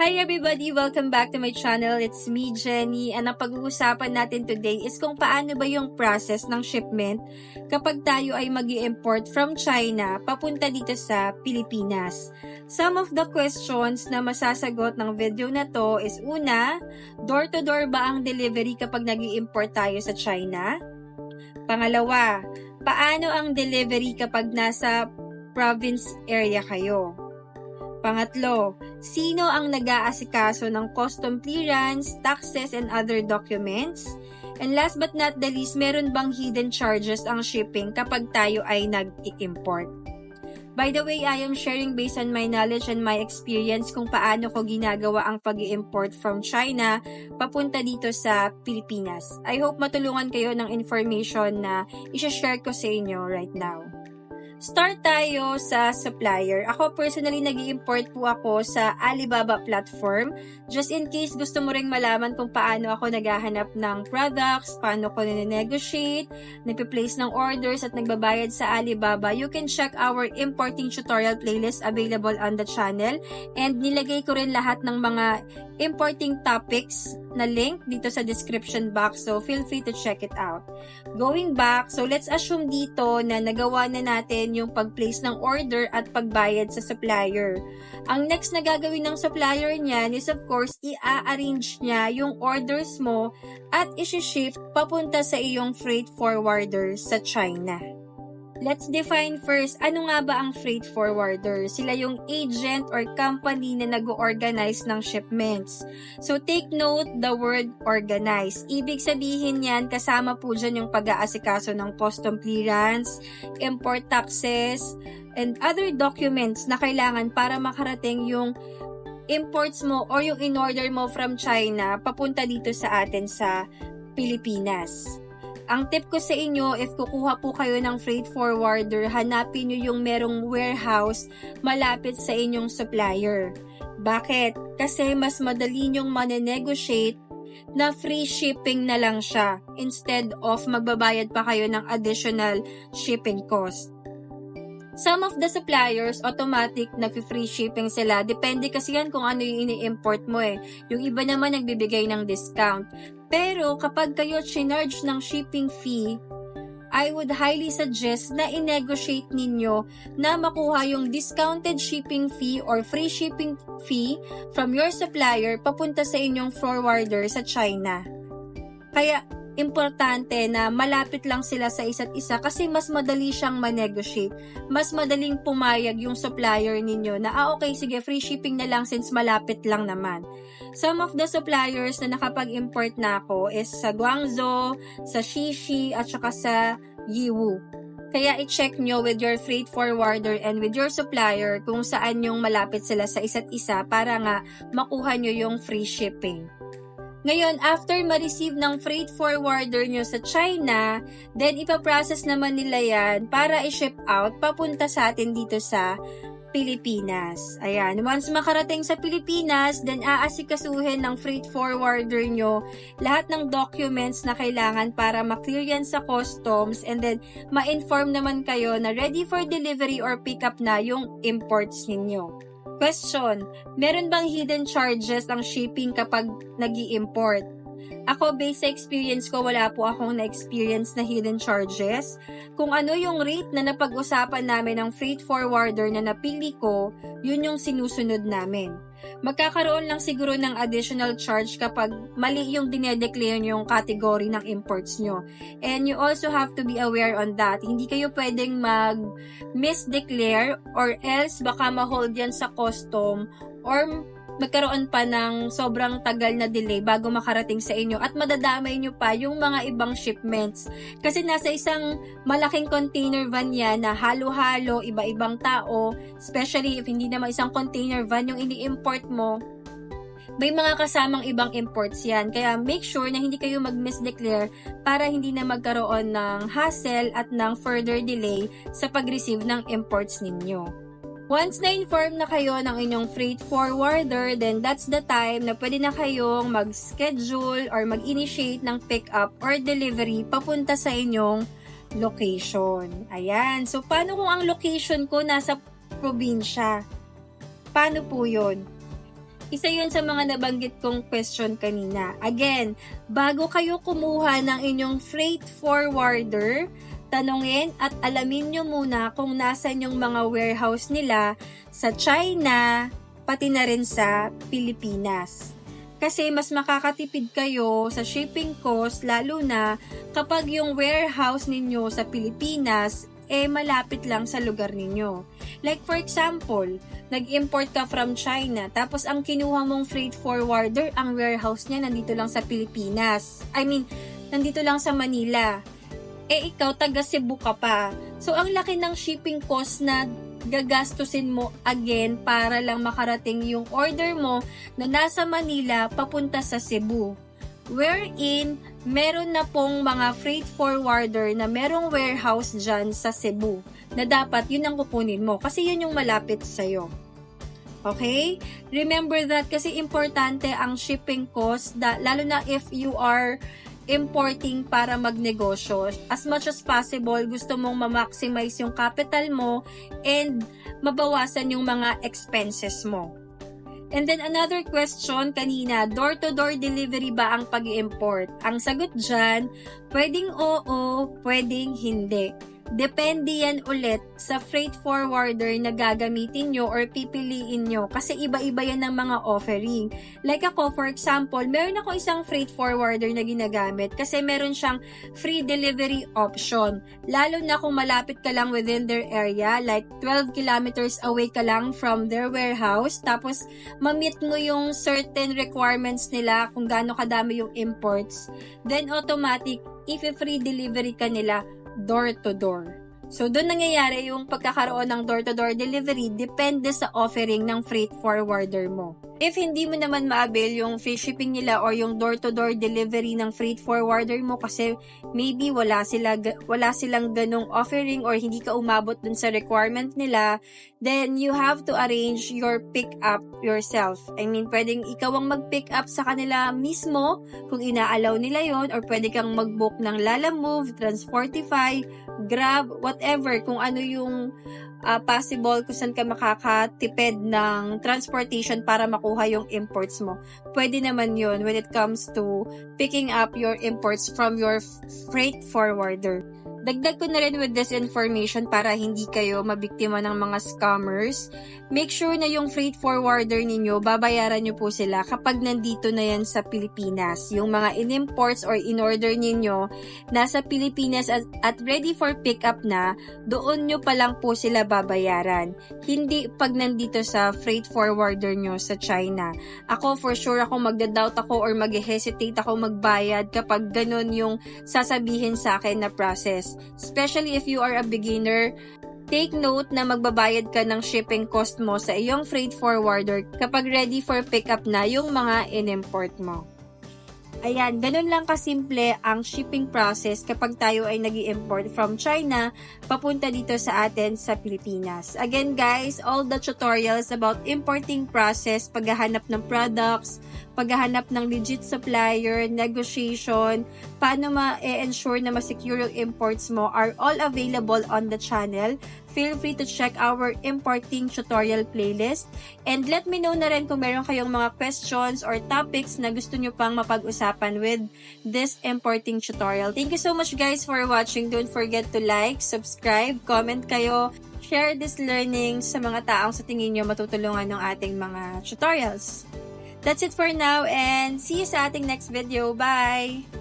Hi everybody! Welcome back to my channel. It's me, Jenny, and ang pag-uusapan natin today is kung paano ba yung process ng shipment kapag tayo ay mag-i-import from China papunta dito sa Pilipinas. Some of the questions na masasagot ng video na to is una, door-to-door ba ang delivery kapag nag-i-import tayo sa China? Pangalawa, paano ang delivery kapag nasa province area kayo? Pangatlo, sino ang nag-aasikaso ng custom clearance, taxes, and other documents? And last but not the least, meron bang hidden charges ang shipping kapag tayo ay nag-i-import? By the way, I am sharing based on my knowledge and my experience kung paano ko ginagawa ang pag-i-import from China papunta dito sa Pilipinas. I hope matulungan kayo ng information na i-share ko sa inyo right now. Start tayo sa supplier. Ako personally nag-i-import po ako sa Alibaba platform. Just in case gusto mo ring malaman kung paano ako naghahanap ng products, paano ko nine-negotiate, nagpe-place ng orders at nagbabayad sa Alibaba, you can check our importing tutorial playlist available on the channel. And nilagay ko rin lahat ng mga importing topics na link dito sa description box. So, feel free to check it out. Going back, so let's assume dito na nagawa na natin yung pag-place ng order at pagbayad sa supplier. Ang next na gagawin ng supplier niyan is of course, i-arrange niya yung orders mo at isi-shift papunta sa iyong freight forwarder sa China. Let's define first, ano nga ba ang freight forwarder? Sila yung agent or company na nag-organize ng shipments. So, take note the word organize. Ibig sabihin yan, kasama po dyan yung pag-aasikaso ng custom clearance, import taxes, and other documents na kailangan para makarating yung imports mo or yung in-order mo from China papunta dito sa atin sa Pilipinas. Ang tip ko sa inyo, if kukuha po kayo ng freight forwarder, hanapin nyo yung merong warehouse malapit sa inyong supplier. Bakit? Kasi mas madali nyong manenegotiate na free shipping na lang siya instead of magbabayad pa kayo ng additional shipping cost. Some of the suppliers, automatic na free shipping sila. Depende kasi yan kung ano yung ini-import mo eh. Yung iba naman nagbibigay ng discount. Pero kapag kayo charge ng shipping fee, I would highly suggest na i-negotiate ninyo na makuha yung discounted shipping fee or free shipping fee from your supplier papunta sa inyong forwarder sa China. Kaya, importante na malapit lang sila sa isa't isa kasi mas madali siyang ma-negotiate. Mas madaling pumayag yung supplier ninyo na okay, sige, free shipping na lang since malapit lang naman. Some of the suppliers na nakapag-import na ako is sa Guangzhou, sa Shishi, at saka sa Yiwu. Kaya i-check nyo with your freight forwarder and with your supplier kung saan yung malapit sila sa isa't isa para nga makuha nyo yung free shipping. Ngayon, after ma-receive ng freight forwarder nyo sa China, then ipaprocess naman nila yan para i-ship out papunta sa atin dito sa Pilipinas. Ayan, once makarating sa Pilipinas, then aasikasuhin ng freight forwarder nyo lahat ng documents na kailangan para ma-clear yan sa customs and then ma-inform naman kayo na ready for delivery or pick-up na yung imports ninyo. Question, meron bang hidden charges ang shipping kapag nag-i-import? Ako, based sa experience ko, wala po akong na-experience na hidden charges. Kung ano yung rate na napag-usapan namin ng freight forwarder na napili ko, yun yung sinusunod namin. Magkakaroon lang siguro ng additional charge kapag mali yung dinedeclare nyo yung category ng imports nyo. And you also have to be aware on that. Hindi kayo pwedeng mag-misdeclare or else baka ma-hold yan sa custom or magkaroon pa ng sobrang tagal na delay bago makarating sa inyo at madadamay nyo pa yung mga ibang shipments. Kasi nasa isang malaking container van yan na halo-halo, iba-ibang tao, especially if hindi naman isang container van yung ini-import mo, may mga kasamang ibang imports yan. Kaya make sure na hindi kayo mag-misdeclare para hindi na magkaroon ng hassle at ng further delay sa pag-receive ng imports ninyo. Once na-inform na kayo ng inyong freight forwarder, then that's the time na pwede na kayong mag-schedule or mag-initiate ng pick-up or delivery papunta sa inyong location. Ayan. So, paano kung ang location ko nasa probinsya? Paano po yun? Isa yun sa mga nabanggit kong question kanina. Again, bago kayo kumuha ng inyong freight forwarder, tanungin at alamin nyo muna kung nasan yung mga warehouse nila sa China, pati na rin sa Pilipinas. Kasi mas makakatipid kayo sa shipping cost, lalo na kapag yung warehouse ninyo sa Pilipinas malapit lang sa lugar ninyo. Like for example, nag-import ka from China, tapos ang kinuha mong freight forwarder, ang warehouse niya nandito lang sa Pilipinas. Nandito lang sa Manila. Ikaw, taga Cebu ka pa. So, ang laki ng shipping cost na gagastusin mo again para lang makarating yung order mo na nasa Manila papunta sa Cebu. Wherein, meron na pong mga freight forwarder na merong warehouse dyan sa Cebu na dapat yun ang kukunin mo kasi yun yung malapit sa'yo. Okay? Remember that kasi importante ang shipping cost, lalo na if you are importing para magnegosyo. As much as possible, gusto mong ma-maximize yung capital mo and mabawasan yung mga expenses mo. And then another question kanina, door-to-door delivery ba ang pag-i-import? Ang sagot dyan, pwedeng oo, pwedeng hindi. Depende yan ulit sa freight forwarder na gagamitin nyo or pipiliin nyo kasi iba-iba yan ng mga offering. Like ako, for example, meron ako isang freight forwarder na ginagamit kasi meron siyang free delivery option. Lalo na kung malapit ka lang within their area, like 12 kilometers away ka lang from their warehouse, tapos ma-meet mo yung certain requirements nila kung gaano kadami yung imports, then automatic, if free delivery ka nila, door-to-door. So, doon nangyayari yung pagkakaroon ng door-to-door delivery depende sa offering ng freight forwarder mo. If hindi mo naman ma-avail yung free shipping nila or yung door-to-door delivery ng freight forwarder mo kasi maybe wala silang ganong offering or hindi ka umabot dun sa requirement nila, then you have to arrange your pick-up yourself. Pwedeng ikaw ang mag-pick up sa kanila mismo kung ina-allow nila yon, or pwede kang mag-book ng Lalamove, Transportify, Grab, whatever, kung ano yung possible kung saan ka makakatipid ng transportation para makuha yung imports mo. Pwede naman yun when it comes to picking up your imports from your freight forwarder. Dagdag ko na rin with this information para hindi kayo mabiktima ng mga scammers. Make sure na yung freight forwarder ninyo, babayaran nyo po sila kapag nandito na yan sa Pilipinas. Yung mga in-imports or in-order ninyo nasa Pilipinas at ready for pick-up na, doon nyo pa lang po sila babayaran. Hindi pag nandito sa freight forwarder nyo sa China. Ako, for sure ako magda-doubt ako or mag-hesitate ako magbayad kapag ganun yung sasabihin sa akin na process. Especially if you are a beginner, take note na magbabayad ka ng shipping cost mo sa iyong freight forwarder kapag ready for pickup na yung mga in-import mo. Ayan, ganun lang kasimple ang shipping process kapag tayo ay nag-i-import from China papunta dito sa atin sa Pilipinas. Again guys, all the tutorials about importing process, paghahanap ng products, paghahanap ng legit supplier, negotiation, paano ma-ensure na ma-secure yung imports mo are all available on the channel. Feel free to check our importing tutorial playlist. And let me know na rin kung meron kayong mga questions or topics na gusto nyo pang mapag-usapan with this importing tutorial. Thank you so much guys for watching. Don't forget to like, subscribe, comment kayo, share this learning sa mga taong sa tingin nyo matutulungan ng ating mga tutorials. That's it for now and see you sa ating next video. Bye!